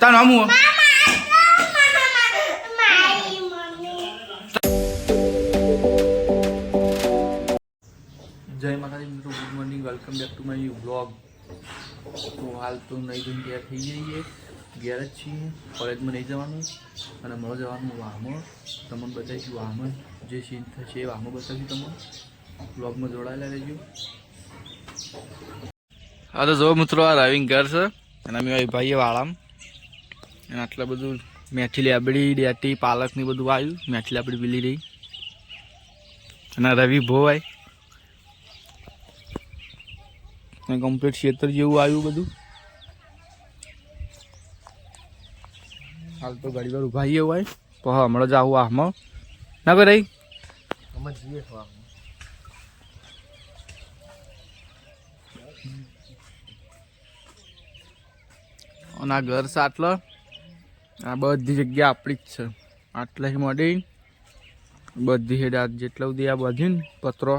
તાર નામ હું જય માતાજી મિત્રો, good morning, welcome back to my vlog. તો હાલ તો નહીં ધોઈને તૈયાર થઈ જઈએ, ઘેર જ છીએ, કોલેજમાં નહીં જવાનું અને મળો જવાનું વાહમાં. તમને બતાવીશું વાહમાં જે સીન થશે એ વાહમાં બતાવીશું તમને. વ્લોગમાં જોડાયેલા રહેજો. હા તો જો મિત્રો, આ ડ્રાઇવિંગ ઘર છે અને અમે ભાઈએ વાળામાં અને આટલા બધું મેથી લેબડી ડેટી પાલક ને બધું આવ્યું. મેથી લેબડી પીલી રહી અને રવિ ભોવાય કમ્પ્લીટ ખેતર જેવું આવ્યું બધું. હાલ તો ગાડી વાર ઉભા એવું હોય તો હમણાં જ આવું આમાં ના કોઈ રહી અને આ ઘર છે આટલો. આ બધી જગ્યા આપણી જ છે. આટલાથી મળી બધી હેડ જેટલા સુધી આ બધી ને પત્રો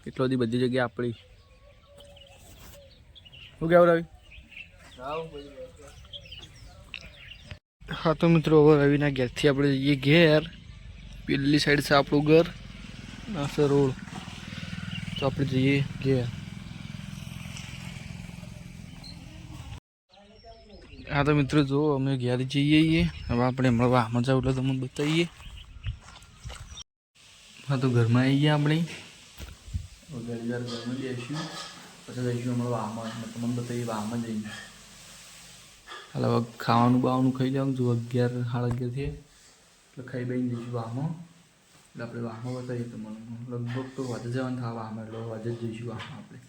એટલો બધી બધી જગ્યા આપણી. શું કહેવું રવિ? હા તો મિત્રો, હવે રવિના ઘેરથી આપણે જઈએ ઘેર. પેલી સાઈડ છે આપણું ઘર, આ છે રોડ. તો આપણે જઈએ ઘેર. હા તો મિત્રો જો અમે ઘેર જઈએ. હવે આપણે મળવા આમાં જાવ એટલે તમને બતાવીએ. હા તો ઘરમાં આવી ગયા આપણે. ઘણી વાર ઘરમાં જઈશું, પછી જઈશું હમણાં વાહમાં. તમને બતાવીએ વાહમાં જઈને. હાલ હવે ખાવાનું બાવાનું ખાઈ લેવાનું. જો 11 સાડા 11 થયે એટલે ખાઈ બેસી જઈશું વાહમાં. એટલે આપણે વાહમાં બતાવીએ તમને. લગભગ તો વધે જવાનું થવા વાહમાં, એટલે વધે જ જઈશું વાહમાં આપણે.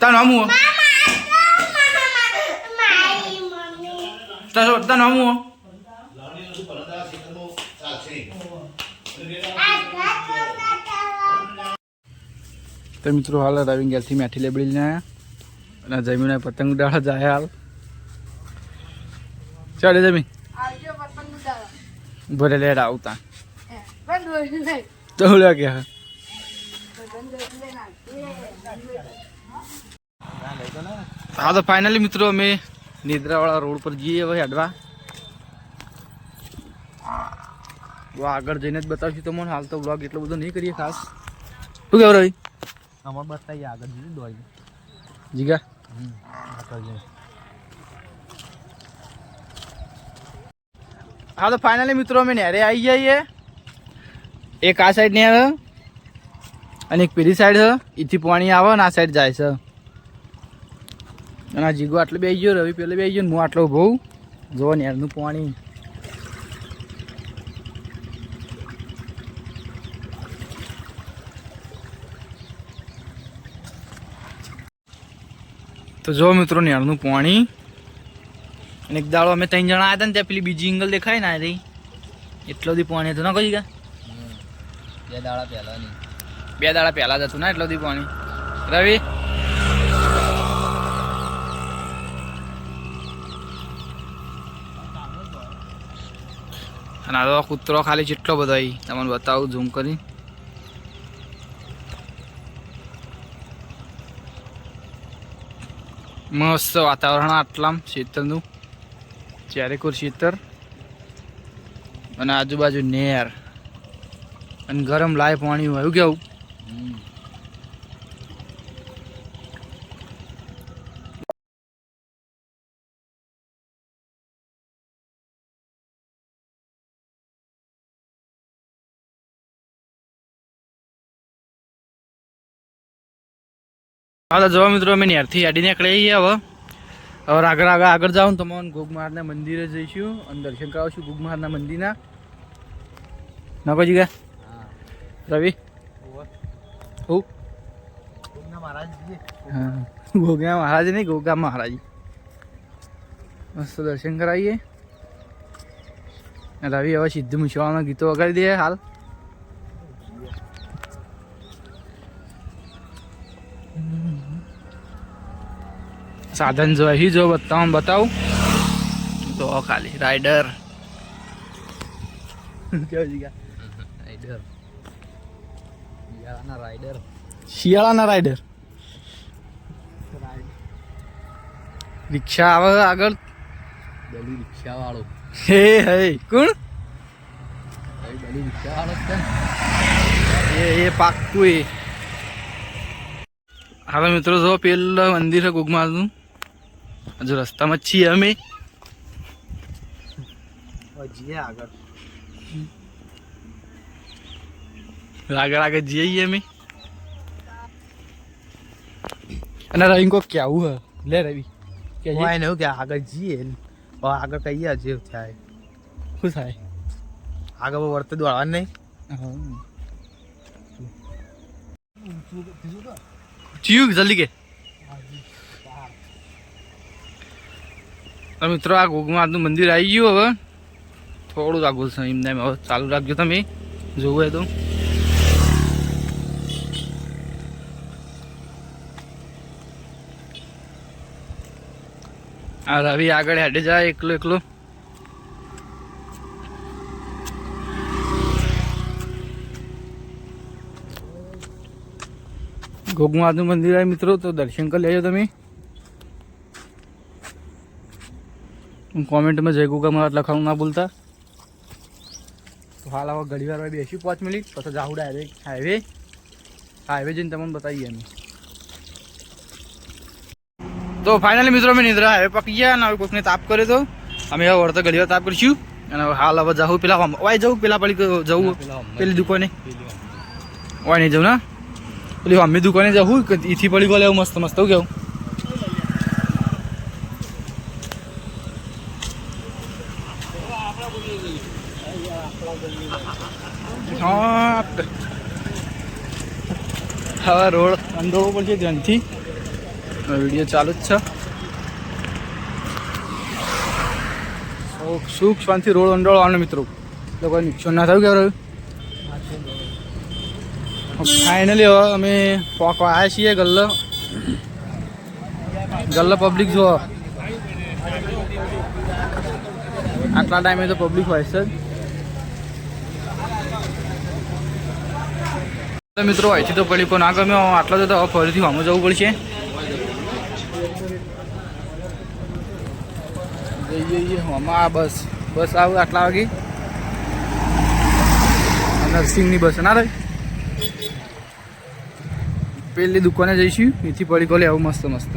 તાર નામ હું તાર નામ હું તો મિત્રો હાલ ડ્રાઇવિંગ ઘેરથી મેથી લેબડી લઈને આવ્યા અને જમીને પતંગ ઉડાડવા જાય. હાલ ચાલે જમી ભલે લેટ આવતા તો લે કે હા તો ફાઇનલી મિત્રો અમે નિદ્રાવાળા રોડ પર જઈએ હવે હેડવા. આગળ જઈને જ બતાવશું તમને. હાલ તો બ્લોગ એટલો બધો નહીં કરીએ ખાસ. શું કહેવું રવિ? અમારે બતાવીએ આગળ જઈએ દોડી જીગા. હા તો ફાઇનલી મિત્રો અમે નેરે આવી જઈએ. એક આ સાઈડ ને આવે અને એક પેલી સાઈડ છે. એથી પાણી આવે ને આ સાઈડ જાય છે. અને આ જીગો આટલે બે ગયો, રવિ પેલે બે ગયો ને હું આટલો ઉભો. જોવો નેરનું પાણી. તો જો મિત્રો નેરનું પાણી. અને એક દાડો અમે 3 જણા આવ્યા હતા ને ત્યાં પેલી બીજી એંગલ દેખાય ને રહી એટલો બધી પાણી હતું. ના કહી ગયા 2 દાડા પહેલા નહીં, 2 દાડા પહેલા જ હતું ને એટલો બધી પાણી. રવિ અને આ કૂતરો ખાલી જેટલો બધો અહીં તમને બતાવું ઝૂમ કરી. મસ્ત વાતાવરણ આટલામ ખેતરનું, ચારેકોર ખેતર અને આજુબાજુ નેર અને ગરમ લાય પાણી હોય. એવું કેવું? હા તો જો મિત્રો અમે નેરથી હેડી નીકળી જઈએ. હવે આગળ જાઉં તો મને ઘોઘમારના મંદિરે જઈશું અને દર્શન કરાવશું ઘોઘમારના મંદિરના. ના કોઈ જગ્યા રવિ હું હા ઘોઘા મહારાજ નહીં, ઘોઘા મહારાજ. મસ્ત દર્શન કરાવીએ. રવિ હવે સીધું મુશવાળાના ગીતો વગાડી દે. હાલ સાધન જો અહીં જો બતાવું તો ખાલી રાઈડર કેવું રાઈડર શિયાળાના રાઈડર રિક્ષા આવે આગળ રિક્ષા વાળો હે હે કોણ રિક્ષા વાળો એ પાક્કું એ હવે મિત્રો જો પેલું મંદિર છે ગુગમાનું હજુ રસ્તામાં જ છીએ અમે આગળ આગળ જઈએ અમે અને રવિ કોક કેવું હે લે રવિ કે આગળ જઈએ આગળ કહીએ જે થાય શું થાય આગળ વર્તે દોડવા નહીં ચિયું જલ્દી કે મિત્રો આ ગોગમાનું મંદિર આવી ગયું હવે થોડું આગળ છે એમને હવે ચાલુ રાખજો તમે જોવું તો આ રવિ આગળ હેડે જાય એકલો એકલો ગોગમાનું મંદિર આવે મિત્રો તો દર્શન કરી લેજો તમે કોમેન્ટમાં જય ગોગા લખવાનું ના ભૂલતા તો હાલ હવે ઘડી વાર બેસી 5 મિનિટ પછી જાઉં ડાયરેક્ટ હાઈવે જઈને તમને બતાવીએ અમે તો ફાઇનલી મિત્રો અમે નિદ્રા હાઈવે પકી ગયા અને હવે કોઈકને તાપ કર્યો તો અમે હવે વળતા ઘડી વાર તાપ કરીશું અને હાલ હવે જાઉં પેલા વાય જવું પેલા પડી જવું પેલી દુકાને વાય નહીં જવું ના પેલી મમ્મી દુકાને જવું ઈથી પડી ગયો લેવું મસ્ત મસ્ત કેવું હા હવે રોડ અંદરવો પડશે ધ્યાનથી વિડીયો ચાલુ જ છે સુખ શાંતિ રોડ અંડોળવાનો મિત્રો તો કોઈ નુકસાન ના થયું કે ફાઇનલી હવે અમે પોકવા આવ્યા છીએ ગલ્લા પબ્લિક જો આટલા ટાઈમે તો પબ્લિક હોય છે મિત્રો અહીંથી તો પડી પણ ના ગમ્યો આટલા તો હવે ફરીથી આમાં જવું પડશે જઈએ આમાં બસ આવે આટલા વાગે નર્સિંગની બસ ના રહી પેલી દુકાને જઈશું એથી પડીકો લે આવું મસ્ત મસ્ત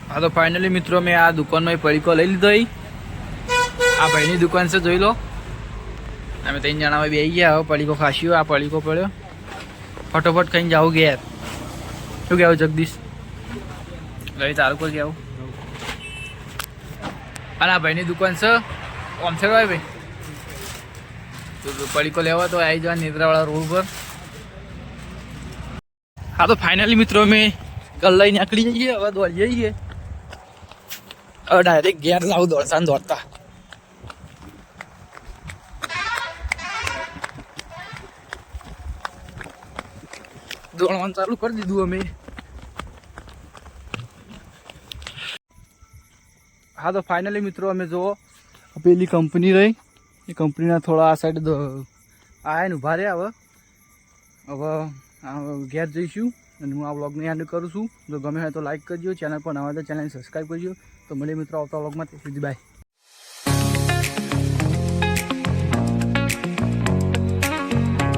હા તો ફાઇનલી મિત્રો મેં આ દુકાનમાં પડીકો લઈ લીધો આ ભાઈની દુકાન છે જોઈ લો અમે 3 જણા બે ગયા હવે પડીકો ખાસ્યો આ પડીકો પડ્યો ફટોફટ ખાઈને જાઉં ઘેર શું કહેવું જગદીશ લઈ તારું કોઈ કહેવું અને આ ભાઈની દુકાન છે ઓમ છે ભાઈ તો પડીકો લેવા તો આવી જવા નિદ્રાવાળા રોડ પર હા તો ફાઇનલી મિત્રો અમે ગલ્લાઈ નીકળી જઈએ હવે દોડી જઈએ હવે ડાયરેક્ટ ઘેર લાવું દોડતા દોડવાનું ચાલુ કરી દીધું અમે હા તો ફાઇનલી મિત્રો અમે જો પેલી કંપની રહી એ કંપનીના થોડા આ સાઈડ આયા ને ઉભા રહ્યા હવે ઘેર જઈશું અને હું આ વ્લોગને એન્ડ કરું છું જો ગમે હોય તો લાઈક કરજો ચેનલ પર નવા તો ચેનલને સબસ્ક્રાઈબ કરજો તો મળીએ મિત્રો આવતા વ્લોગમાં સુધી બાય